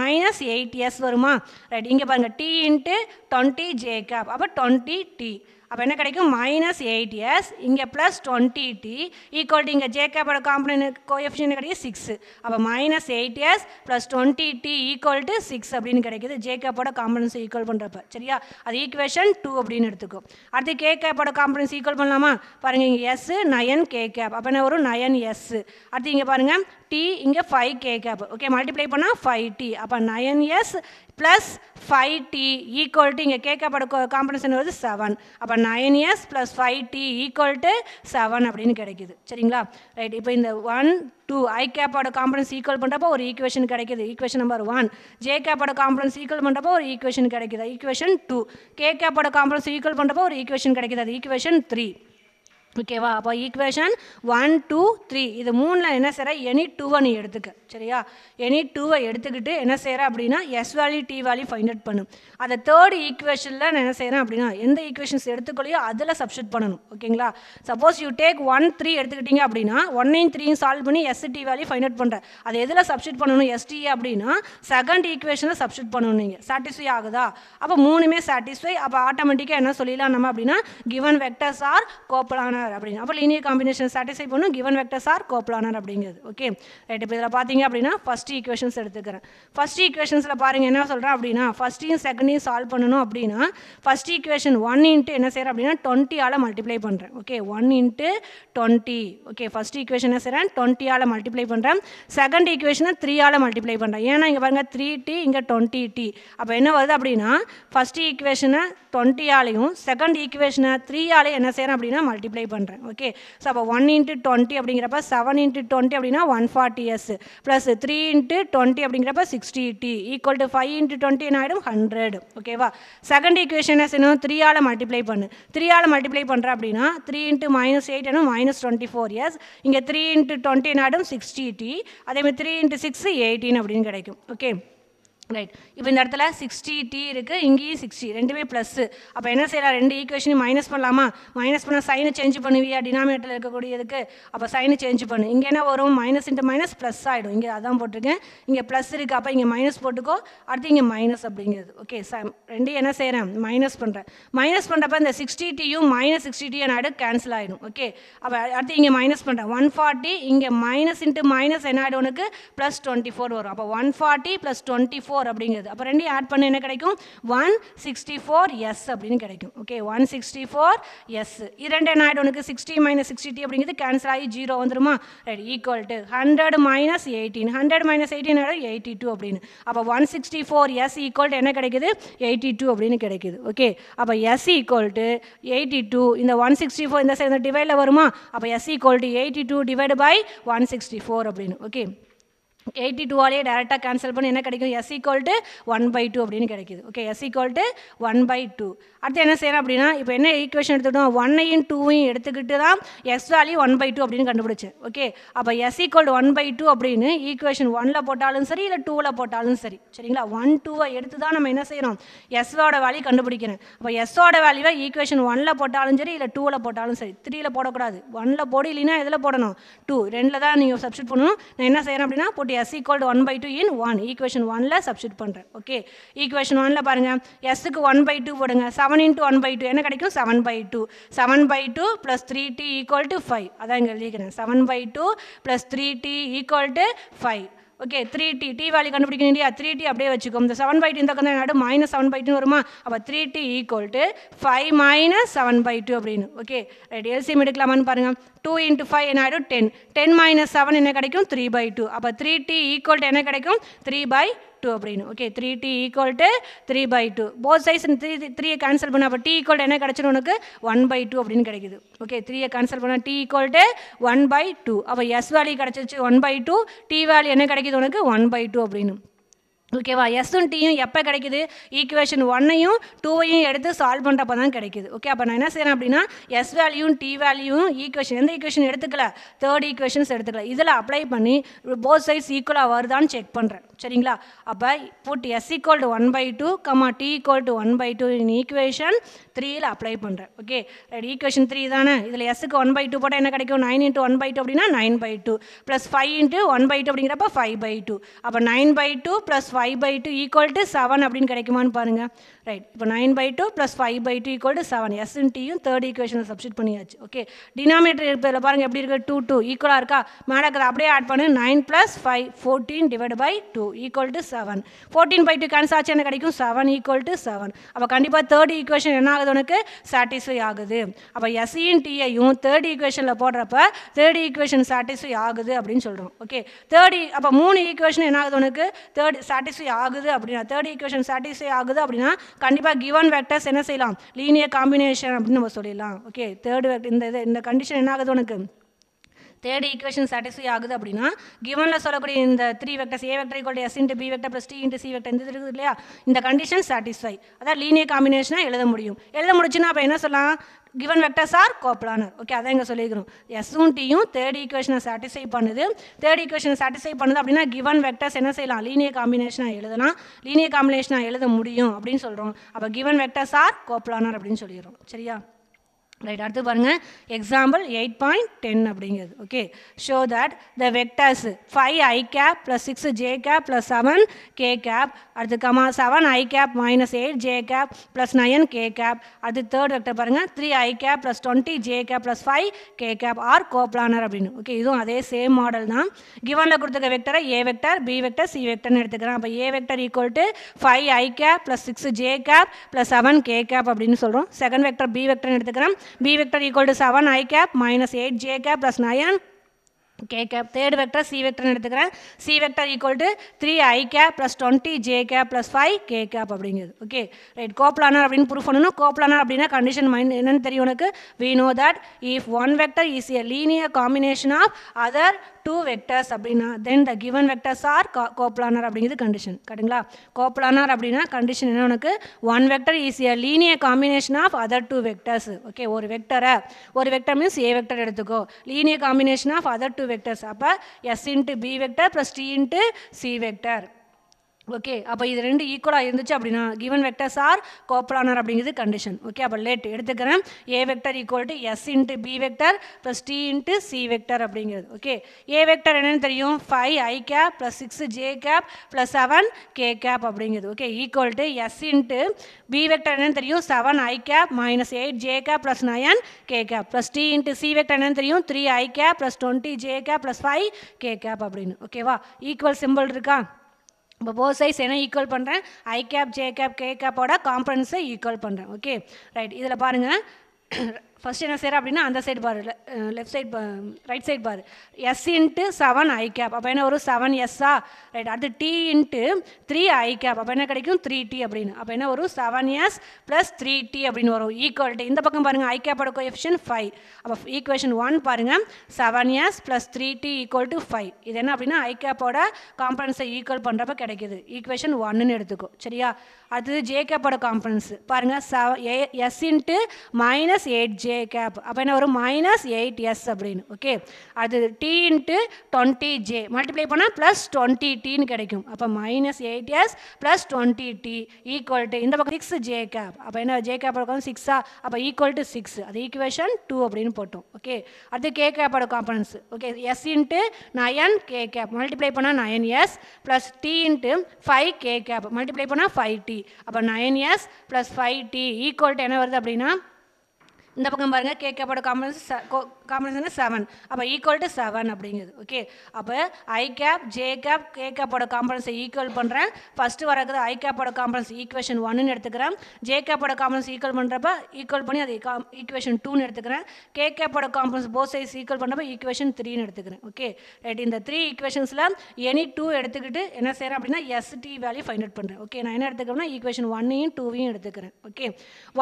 மைனஸ் 8s வருமா ரைட் இங்கே பாருங்கள் டி இன்ட்டு 20j கேப் அப்போ 20t அப்போ என்ன கிடைக்கும் மைனஸ் 8s இங்கே ப்ளஸ் 20t ஈக்குவல் டு இங்கே ஜே கேப்போட காம்பனன்ட் கோஎஃபிஷியன்ட் கிடைக்கும் 6 அப்போ minus 8s plus 20t equal to 6 அப்படின்னு கிடைக்குது ஜே கேப்போட காம்பனன்ஸ் ஈக்குவல் பண்ணுறப்ப சரியா அது ஈக்குவேஷன் 2 அப்படின்னு எடுத்துக்கும் அடுத்து கே கேப்போட காம்பனன்ஸ் ஈக்குவல் பண்ணலாமா பாருங்கள் இங்கே எஸ் 9k கேப் அப்போ என்ன வரும் 9s அடுத்து இங்கே பாருங்கள் டி இங்கே 5k கேப் ஓகே மல்டிப்ளை பண்ணால் 5t அப்போ 9s plus 5t equal to இங்கே கே கேப்போட காம்பனன்ஸ் வருது 7 அப்போ 9s plus 5t equal to 7 அப்படின்னு கிடைக்குது சரிங்களா ரைட் இப்போ இந்த 1 2 ஐ கேப்போட காம்பனன்ஸ் ஈக்குவல் பண்ணுறப்போ ஒரு ஈக்குவேஷன் கிடைக்குது ஈக்குவேஷன் நம்பர் 1 ஜே கேப்போட காம்பனன்ஸ் ஈக்குவல் பண்ணுறப்போ ஒரு ஈக்குவேஷன் கிடைக்குது ஈக்குவேஷன் 2 கே கேப்போட காம்பனன்ஸ் ஈக்குவல் பண்ணுறப்போ ஒரு ஈக்குவேஷன் கிடைக்குது அது ஈக்குவேஷன் 3 ஓகேவா? அப்போ ஈக்குவேஷன் 1 2 3 இது மூணில் என்ன செய்கிற எனி 2வை நீ எடுத்துக்க. சரியா? எனி 2வை எடுத்துக்கிட்டு என்ன செய்கிற அப்படின்னா S value T value find out பண்ணும். அதை தேர்ட் ஈக்குவேஷனில் நான் என்ன செய்கிறேன் அப்படின்னா எந்த ஈக்குவேஷன்ஸ் எடுத்துக்கொள்ளையோ அதில் சப்ஸ்டிட் பண்ணணும். ஓகேங்களா? சப்போஸ் யூ டேக் 1 3 எடுத்துக்கிட்டீங்க அப்படின்னா 1 3 சால்வ் பண்ணி S T value find out பண்ணுறேன். அது எதில் சப்ஸ்டிட் பண்ணணும் எஸ்டி அப்படின்னா செகண்ட் ஈக்குவேஷனில் சப்ஸ்டிட் பண்ணணும். நீங்கள் சாட்டிஸ்ஃபை ஆகுதா? அப்போ மூணுமே சாட்டிஸ்ஃபை. அப்போ ஆட்டோமேட்டிக்காக என்ன சொல்லிடலாம் நம்ம அப்படின்னா கிவன் வெக்டர்ஸ் ஆர் கோப்ளானர் அப்படின்னு. அப்போ லீனியர் காம்பினேஷன் சாட்டிஸ்ஃபை பண்ணும் கிவன் வெக்டர்ஸ் ஆர் கோப்ளானர் அப்படிங்கிறது. Okay right. இப்போ இதில் பார்த்தீங்க அப்படின்னா ஃபர்ஸ்ட் ஈக்குவேஷன்ஸ் எடுத்துக்கிறேன். ஃபர்ஸ்ட் ஈக்குவேஷன்ஸில் பாருங்கள் என்ன சொல்கிறேன் அப்படின்னா ஃபர்ஸ்ட்டையும் செகண்டையும் சால்வ் பண்ணணும் அப்படின்னா ஃபர்ஸ்ட் ஈக்குவேஷன் 1 இன்ட்டு என்ன செய்கிறேன் அப்படின்னா 20ஆல் மல்டிப்ளை பண்ணுறேன். Okay 1 into 20. Okay first equation என்ன செய்கிறேன் 20ஆல் மல்டிப்ளை பண்ணுறேன். செகண்ட் ஈக்குவேஷனை 3ஆல் மல்டிப்ளை பண்ணுறேன். ஏன்னா இங்கே பாருங்கள் 3t இங்கே 20t. அப்போ என்ன வருது அப்படின்னா ஃபர்ஸ்ட் ஈக்குவேஷனை 20ஆலையும் செகண்ட் ஈக்குவேஷனை 3ஆலையும் என்ன செய்கிறேன் அப்படின்னா மல்டிப்ளை பண்ணுறேன். ஓகே ஸோ அப்போ 1 இன்ட்டு 20 அப்படிங்கிறப்ப 7 இன்ட்டு 20 அப்படின்னா 140s ப்ளஸ் 3 இன்ட்டு 20 அப்படிங்கிறப்ப 60t ஈக்குவல் டு 5 இன்ட்டு 20 என்ன ஆகிடும் 100. ஓகேவா? செகண்ட் ஈக்குவேஷன் என்ன செய்யணும் 3ஆல் மல்டிப்ளை பண்ணு. 3ஆல் மல்டிப்ளை பண்ணுற அப்படின்னா 3 இன்ட்டு -8 என்ன -24s. இங்கே 3 இன்ட்டு 20 என்ன ஆகிடும் 60t. அதேமாதிரி 3 இன்ட்டு 6 18 அப்படின்னு கிடைக்கும். Okay right. இப்போ இந்த இடத்துல 60t இருக்குது, இங்கேயும் 60 ரெண்டுமே ப்ளஸ்ஸு. அப்போ என்ன செய்யலாம் ரெண்டு ஈக்குவேஷனையும் மைனஸ் பண்ணலாமா? மைனஸ் பண்ண சைனை சேஞ்ச் பண்ணுவியா டினாமினேட்டரில் இருக்கக்கூடியதுக்கு? அப்போ சைனை சேஞ்ச் பண்ணு. இங்கே என்ன வரும் மைனஸ் இன்ட்டு மைனஸ் ப்ளஸ் ஆகிடும். இங்கே அதான் போட்டிருக்கேன். இங்கே ப்ளஸ் இருக்குது. அப்போ இங்கே மைனஸ் போட்டுக்கோ. அடுத்து இங்கே மைனஸ் அப்படிங்கிறது. ஓகே ரெண்டையும் என்ன செய்கிறேன் மைனஸ் பண்ணுறேன். மைனஸ் பண்ணுறப்ப இந்த 60tயும் -60t என்ன கேன்சல் ஆகிடும். ஓகே அப்போ அடுத்து இங்கே மைனஸ் பண்ணுறேன் 140. இங்கே மைனஸ் இன்ட்டு மைனஸ் என்ன ஆகிடும் உனக்கு +24 வரும். அப்போ 140 + 24 அப்படிங்கிறது. அப்போ ரெண்டையும் ஆட் பண்ண என்ன கிடைக்கும் 164s அப்படின்னு கிடைக்கும். Okay 164s. இது ரெண்டு என்ன ஆகிடும் உனக்கு 60 - 60t அப்படிங்கிறது கேன்சல் ஆகி 0 வந்துருமா? Right equal to 100 - 18. 100 - 18 ஆகிடும் 82 அப்படின்னு. அப்போ 164s ஈக்குவல் டு என்ன கிடைக்குது 82 அப்படின்னு கிடைக்குது. ஓகே அப்போ s ஈக்குவல் டு 82. இந்த 164 இந்த சைடு டிவைடில் வருமா? அப்போ s equal to 82 divide by 164 அப்படின்னு. ஓகே 82ஆலேயே டேரெக்டாக கேன்சல் பண்ணி என்ன கிடைக்கும் s ஈக்குவல் டு 1/2 அப்படின்னு கிடைக்குது. Okay s equal to 1/2. அடுத்து என்ன செய்யணும் அப்படின்னா இப்போ என்ன ஈக்குவேஷன் எடுத்துக்கிட்டோம் 1ஐயும் 2ஐயும் எடுத்துக்கிட்டு தான் எஸ் வேல்யூ 1/2 அப்படின்னு கண்டுபிடிச்சேன். ஓகே அப்போ s ஈக்குவல் டு 1/2 அப்படின்னு ஈக்குவேஷன் 1ல் போட்டாலும் சரி இல்லை 2ல் போட்டாலும் சரி. சரிங்களா 1 2ஐ எடுத்து தான் நம்ம என்ன செய்யணும் எஸ்ஸோட வேல்யூ கண்டுபிடிக்கிறேன். அப்போ எஸ்ஸோட வேல்யூவை ஈக்குவேஷன் 1ல் போட்டாலும் சரி இல்லை 2ல் போட்டாலும் சரி. 3ல் போடக்கூடாது. 1ல் போடு இல்லைன்னா எதில் போடணும் 2 2ல் தான் நீங்கள் சப்ஸ்டிட் பண்ணணும். நான் என்ன செய்கிறேன் அப்படின்னா போட்டு s equal to 1/2 in 1 equation 1ல் சப்ஸ்டிட் பண்ணுறேன். ஓகே ஈக்குவேஷன் 1ல் பாருங்கள் எஸ்ஸுக்கு 1/2 போடுங்க. 7 × 1/2 என்ன கிடைக்கும் 7/2. 7/2 + 3t ஈக்குவல் டு 5. அதான் இங்கே எழுதிக்கிறேன் 7/2 + 3t equal to 5. Okay 3t t value கண்டுபிடிக்கணும் இல்லையா 3t அப்படியே வச்சுக்கோம். இந்த 7/2 இந்த பக்கம் தான் -7/2 வருமா? அப்போ 3t ஈக்குவல் டு 5 - 7/2 அப்படின்னு. ஓகே ரைட் எல்சிஎம் எடுக்கலாமான்னு பாருங்கள். 2 × 5 என்ன ஆகிடும் 10. 10 - 7 என்ன கிடைக்கும் 3/2. அப்போ 3t ஈக்குவல் டு என்ன கிடைக்கும் 3/2 அப்படின்னு. Okay 3t equal to 3/2. Both size 3 cancel பண்ண அப்போ t ஈக்குவல் என்ன கிடைச்சிடும் உனக்கு 1/2 அப்படின்னு கிடைக்குது. ஓகே 3 கேன்சல் பண்ணால் t ஈக்குவல் டு 1/2. அப்போ s வேல்யூ கிடச்சிச்சு 1/2. t வேல்யூ என்ன கிடைக்குது உனக்கு 1/2 அப்படின்னு. ஓகேவா எஸ்ஸும் டீயும் எப்போ கிடைக்குது ஈக்குவேஷன் 1ஐயும் 2ஐயும் எடுத்து சால்வ் பண்ணுறப்ப தான் கிடைக்குது. ஓகே அப்போ நான் என்ன செய்கிறேன் அப்படின்னா எஸ் வேல்யூயும் டி வேல்யூயும் ஈக்குவேஷன் எந்த ஈக்குவேஷன் எடுத்துக்கல தேர்ட் ஈக்குவேஷன்ஸ் எடுத்துக்கல இதில் அப்ளை பண்ணி போத் சைட்ஸ் ஈக்குவலாக வருதான்னு செக் பண்ணுறேன். சரிங்களா அப்போ put s equal to 1/2 t equal to 1/2 in equation 3ல் அப்ளை பண்ணுறேன். ஓகே ரைட் ஈக்குவேஷன் 3 தானே இதில் எஸ்ஸுக்கு 1/2 போட்டால் என்ன கிடைக்கும் 9 × 1/2 அப்படின்னா 9/2 ப்ளஸ் 5 × 1/2 அப்படிங்கிறப்ப 5/2. அப்போ 9/2 + 5/2 ஈக்குவல் டு 7 அப்படின்னு கிடைக்குமான்னு பாருங்கள். ரைட் இப்போ 9/2 + 5/2 ஈக்குவல் டு 7 s ன் டீயும் தேர்ட் ஈக்குவேஷனை சப்ஸ்டிட் பண்ணியாச்சு. ஓகே டினாமினேட்டர் இருப்பதில் பாருங்கள் எப்படி இருக்குது 2 2 ஈக்குவலாக இருக்கா மேலே இருக்கிறத அப்படியே ஆட் பண்ணு 9 + 5 14 divide by 2 equal to 7. 14/2 cancel ஆச்சு என்ன கிடைக்கும் 7 ஈக்குவல் டு 7. அப்போ கண்டிப்பாக தேர்ட் ஈக்குவேஷன் என்ன ஆகுது உனக்கு சாட்டிஸ்ஃபை ஆகுது. அப்போ எஸ்ஸையும் டீயையும் தேர்ட் ஈக்குவேஷனில் போடுறப்ப தேர்ட் ஈக்குவேஷன் சாட்டிஸ்ஃபை ஆகுது அப்படின்னு சொல்கிறோம். ஓகே அப்போ 3 ஈக்குவேஷன் என்ன ஆகுது உனக்கு தேர்ட் சாட்டிஸ்ஃபை ஆகுது அப்படின்னா தேர்ட் ஈக்குவேஷன் சாட்டிஸ்ஃபை ஆகுது அப்படின்னா கண்டிப்பாக கிவன் வெக்டர்ஸ் என்ன செய்யலாம் லீனியர் காம்பினேஷன் அப்படின்னு நம்ம சொல்லிடலாம். ஓகே தேர்ட் இந்த கண்டிஷன் என்ன ஆகுது உனக்கு தேர்ட் ஈக்குவேஷன் சாட்டிஸ்ஃபை ஆகுது அப்படின்னா கிவனில் சொல்லக்கூடிய இந்த 3 vectors a vector equal to s × b vector + t × c vector இந்த இருக்குது இல்லையா இந்த கண்டிஷன் சாட்டிஸ்ஃபை அதான் லீனியர் காம்பினேஷனாக எழுத முடியும். எழுத முடிச்சுன்னா அப்போ என்ன சொல்லலாம் given vectors are coplanar. Okay, அதான் இங்க சொல்லிக்கிறோம். S-ம் T-யும் third equation satisfy பண்ணுது. third equation satisfy பண்ணுது அப்படின்னா given vectors என்ன செய்யலாம்? linear combination எழுதலாம். linear combination எழுத முடியும் அப்படின்னு சொல்றோம். அப்ப given vectors are coplanar அப்படின்னு சொல்லிடுறோம். சரியா? ரைட், அடுத்து பாருங்க எக்ஸாம்பிள் 8.10 அப்படிங்கிறது. Okay, show that the vectors 5i cap plus 6j cap plus 7k cap, அடுத்து comma 7i cap minus 8j cap plus 9k cap, அடுத்து தேர்ட் வெக்டர் பாருங்க 3i cap plus 20j cap plus 5k cap are coplanar அப்படின்னு. Okay, இதுவும் அதே same model தான். கிவனில் கொடுத்துருக்க வெக்டரை a vector b vector c வெக்டர்னு எடுத்துக்கிறேன். அப்போ a vector equal to 5i cap plus 6j cap plus 7k cap அப்படின்னு சொல்கிறோம். செகண்ட் வெக்டர் b வெக்டர்னு எடுத்துக்கிறேன். B vector equal to 7i cap minus 8j cap plus 9k cap. Third vector C vector எடுத்துக்கிறேன். C vector equal to 3i cap plus 20j cap plus 5k cap அப்படிங்கிறது. Okay, right. Coplanar அப்படின்னு proof பண்ணணும். Coplanar அப்படின்னா condition mind என்னன்னு தெரியும் உனக்கு. we know that if one vector is a linear combination of other two vectors அப்படின்னா then the given vectors are coplanar அப்படிங்கிறது condition. கரெக்டுங்களா? கோப்ளானர் அப்படின்னா கண்டிஷன் என்ன உனக்கு? one vector is a linear combination of other two vectors. Okay, ஒரு vector means a vector எடுத்துக்கோ. linear combination of other two vectors. அப்போ s into b vector plus t into c vector. Okay, அப்போ இது ரெண்டு ஈக்குவலாக இருந்துச்சு அப்படின்னா given vectors are coplanar அப்படிங்கிறது கண்டிஷன். ஓகே, அப்போ லேட் எடுத்துக்கிறேன். a vector equal to s into b vector plus t into c vector அப்படிங்கிறது. ஓகே, a வெக்டர் என்னென்னு தெரியும்? 5i cap plus 6j cap plus 7k cap அப்படிங்கிறது. Okay, equal to s into b vector என்னென்னு தெரியும்? 7i cap minus 8j cap plus 9k cap plus t into c vector என்னென்னு தெரியும்? 3i cap plus 20j cap plus 5k cap அப்படின்னு. ஓகேவா? Equal simple இருக்கா? இப்போ both size என்ன equal பண்ணுறேன்? I cap J cap K கேப்போட காம்பனன்ஸை equal பண்ணுறேன். Okay, right. இதில் பாருங்கள், ஃபஸ்ட் என்ன செய்கிறேன் அப்படின்னா அந்த சைடு பாரு, லெஃப்ட் சைட் ரைட் சைட் பாரு, எஸ் இன்ட்டு 7i cap. அப்போ என்ன வரும்? 7s-ஆ? ரைட். அடுத்து டி இன்ட்டு 3i cap. அப்போ என்ன கிடைக்கும்? 3t அப்படின்னு. அப்போ என்ன வரும்? 7s ப்ளஸ் 3t அப்படின்னு வரும். ஈக்குவல் டு இந்த பக்கம் பாருங்கள், ஐ கேப்போட கோஎஃபிஷியன்ட் 5. அப்போ ஈக்குவேஷன் 1 பாருங்கள், 7s plus 3t equal to 5. இது என்ன அப்படின்னா ஐ கேப்போட காம்பனன்ஸை ஈக்குவல் பண்ணுறப்ப கிடைக்கிது. ஈக்குவேஷன் 1ன்னு எடுத்துக்கோ. சரியா? அடுத்தது ஜே கேப்போட காம்பனன்ஸ் பாருங்கள், S into minus 8j cap. அப்போ என்ன வரும்? மைனஸ் 8s அப்படின்னு. ஓகே, அது t இன்ட்டு 20j மல்டிப்ளை பண்ணால் ப்ளஸ் 20tன்னு கிடைக்கும். அப்போ minus 8s plus 20t equal to இந்த பக்கம் 6j cap. அப்போ என்ன j cap 6-ஆ? அப்போ ஈக்குவல் டு 6. அது ஈக்குவேஷன் 2 அப்படின்னு போட்டோம். ஓகே, அடுத்து k capோட components. Okay, s into 9k cap multiply பண்ணால் 9s plus t into 5k cap multiply பண்ணால் 5t. அப்போ 9s plus 5t equal to என்ன வருது அப்படின்னா இந்த பக்கம் பாருங்கள், கே கேப்போட காம்பனன்ஸ் 7. அப்போ ஈக்குவல் டு 7 அப்படிங்குது. ஓகே, அப்போ I cap J cap K கேப்போட காம்பனன்ஸை ஈக்குவல் பண்ணுறேன். ஃபஸ்ட்டு வரக்குது ஐ கேப்போட காம்பனன்ஸ் ஈக்குவேஷன் 1ன்னு எடுத்துக்கிறேன். ஜே கேப்போட காம்பனன்ஸ் ஈக்குவல் பண்ணுறப்ப ஈக்குவல் பண்ணி அது ஈக்குவேஷன் 2ன்னு எடுத்துக்கிறேன். கே கேப்போட காம்பனன்ஸ் போத் சைஸ் ஈக்குவல் பண்ணுறப்ப ஈக்குவேஷன் 3ன்னு எடுத்துக்கிறேன். Okay, right. இந்த 3 ஈக்குவேஷன்ஸில் எனி 2 எடுத்துக்கிட்டு என்ன செய்கிறேன் அப்படின்னா எஸ்டி வேல்யூ ஃபைண்ட் அவுட் பண்ணுறேன். ஓகே, நான் என்ன எடுத்துக்கிறேன்னா ஈக்குவேஷன் 1ஐயும் 2ஐயும் எடுத்துக்கிறேன். ஓகே,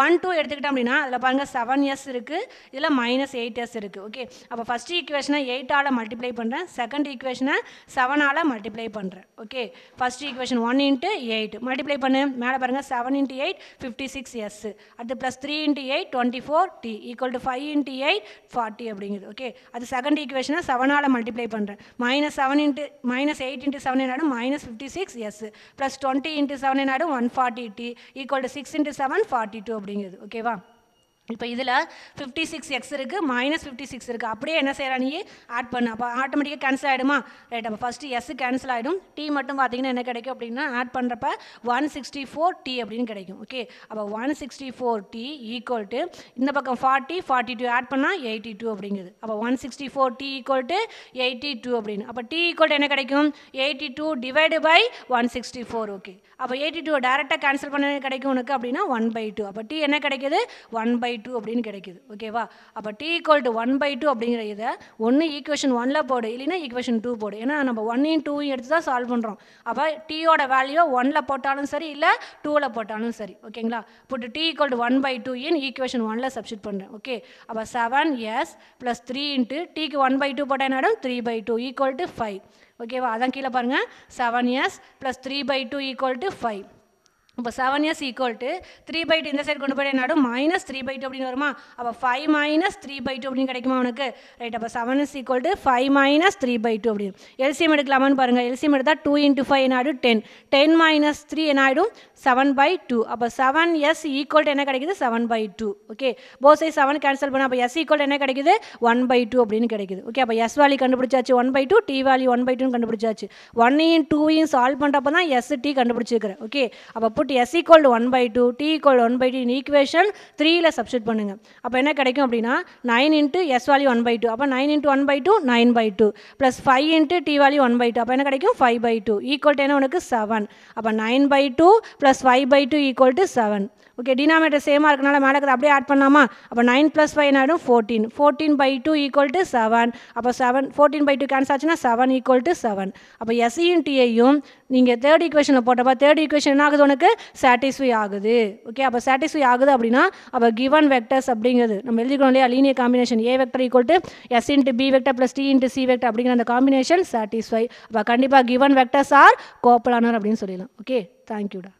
1 2 எடுத்துக்கிட்டேன் அப்படின்னா அதில் பாருங்கள் 7s இருக்குது, இதில் மைனஸ் 8s இருக்குது. ஓகே, அப்போ ஃபஸ்ட் ஈக்குவேஷனை 8ஆல் மல்டிப்ளை பண்ணுறேன், செகண்ட் ஈக்குவேஷனை 7ஆல் மல்டிப்ளை பண்ணுறேன். Okay, first equation 1 into 8 multiply பண்ணு, மேலே பாருங்கள் 7 இன்ட்டு 8 56s, அடுத்து plus 3 into 8 24t equal to 5 into 8 40 அப்படிங்குது. ஓகே, அது செகண்ட் ஈக்குவேஷனை 7ஆல் மல்டிப்ளை பண்ணுறேன், மைனஸ் 8 இன்ட்டு 7 என்னாடும் மைனஸ் 56s ப்ளஸ் 20 இன்ட்டு 7 என்னாடும் 140t ஈக்குவல் டு 6 இன்ட்டு 7 42 அப்படிங்குது. ஓகேவா? இப்போ இதில் 56x இருக்குது, மைனஸ் 56 இருக்குது. அப்படியே என்ன செய்கிறா நீ ஆட் பண்ணு, அப்போ ஆட்டோமேட்டிக்காக கேன்சல் ஆகிடுமா? ரைட். அப்போ ஃபஸ்ட்டு எஸ் கேன்சல் ஆகிடும், டி மட்டும் பார்த்தீங்கன்னா என்ன கிடைக்கும் அப்படின்னா ஆட் பண்ணுறப்ப 164t அப்படின்னு கிடைக்கும். ஓகே, அப்போ 164t ஈக்குவல் டு இந்த பக்கம் 40 42 ஆட் பண்ணால் 82 அப்படிங்குது. அப்போ 164t ஈக்குவல் டு 82 அப்படின்னு. அப்போ t ஈக்குவல் டு என்ன கிடைக்கும்? 82 டிவைடு பை 164. ஓகே, அப்போ 82 டேரெக்டாக கேன்சல் பண்ண கிடைக்கும் உனக்கு அப்படின்னா 1/2. அப்போ t என்ன கிடைக்கிது? 1/2 அப்படின்னு கிடைக்குது. ஓகேவா? அப்போ t ஈக்குவல் டு 1/2 அப்படிங்கிற இதை ஒன்று ஈக்குவேஷன் 1ல் போடு, இல்லைன்னா ஈக்குவேஷன் 2 போடு. ஏன்னா நம்ம 1ஐயும் 2ஐயும் எடுத்து தான் சால்வ் பண்ணுறோம். அப்போ டீயோட வேல்யூ 1ல் போட்டாலும் சரி, இல்லை 2ல் போட்டாலும் சரி. ஓகேங்களா? போட்டு t equal to 1/2 in equation 1ல் சப்ஸ்டிட் பண்ணுறேன். ஓகே, அப்போ 7s ப்ளஸ் 3 இன்ட்டு டீக்கு 1/2 போட்டால் என்ன 3/2 ஈக்குவல் டு 5. ஓகேவா? அதான் கீழே பாருங்கள், 7s ப்ளஸ் 3/2 ஈக்குவல் டு 5. இப்போ 7s ஈக்குவல் டு 3/2 இந்த சைடு கொண்டு போய் என்ன ஆகும் -3/2 அப்படின்னு வருமா அப்போ 5 - 3/2 அப்படின்னு கிடைக்குமா உனக்கு ரைட் அப்போ 7s ஈக்குவல் டு 5 - 3/2 அப்படின்னு எல்சிஎம் எடுக்கலாமான்னு பாருங்கள் எல்சிஎம் எடுத்தால் 2 × 5 என்ன ஆகிடும் 10 - 3 என்ன ஆகிடும் 7/2 அப்போ 7s ஈக்குவல் டு என்ன கிடைக்குது 7/2 ஓகே போத் சைட் 7 கேன்சல் பண்ண அப்போ s ஈக்குவல் என்ன கிடைக்குது 1/2 அப்படின்னு கிடைக்குது ஓகே அப்போ s வேல்யூ கண்டுபிடிச்சாச்சு 1/2 t வேல்யூ 1/2 கண்டுபிடிச்சாச்சு 1ஐயும் 2ஐயும் சால்வ் பண்ணுறப்போ தான் s t கண்டுபிடிச்சிருக்கிறேன் ஓகே அப்போ put s equal to 1/2 t equal to 1/2 in equation 3ல substitute பண்ணுங்க அப்போ என்ன கிடைக்கும் அப்படின்னா 9 into s value 1/2 அப்போ 9 into 1/2 9/2 plus 5 into t value 1/2 அப்போ என்ன கிடைக்கும் 5/2 equal to என்ன உனக்கு 7 அப்போ 9/2 plus 5/2 equal to 7 okay denominator சேமாக இருக்கனால மேலே இருக்கிறத அப்படியே ஆட் பண்ணாமா அப்போ 9 + 5 என்ன ஆகிடும் 14 14/2 equal to 7 அப்போ 14/2 கேன்சல் ஆச்சுன்னா 7 equal to 7 அப்போ எஸ்சியும் டிஐயும் நீங்கள் தேர்ட் ஈக்குவேஷனில் போட்டப்போ தேர்ட் ஈக்குவேஷன் என்ன ஆகுது உனக்கு சாட்டிஸ்ஃபை ஆகுது ஓகே அப்போ சாட்டிஸ்ஃபை ஆகுது அப்படின்னா அப்போ கிவன் வெக்டர்ஸ் அப்படிங்கிறது நம்ம எழுதிக்கிறோம் இல்லையா linear combination A vector equal to S into B vector plus D into C vector அப்படிங்கிற அந்த காம்பினேஷன் சாட்டிஸ்ஃபை அப்போ கண்டிப்பாக கிவன் வெக்டர்ஸ் ஆர் கோப்லானர் அப்படின்னு சொல்லிடலாம் ஓகே தேங்க்யூடா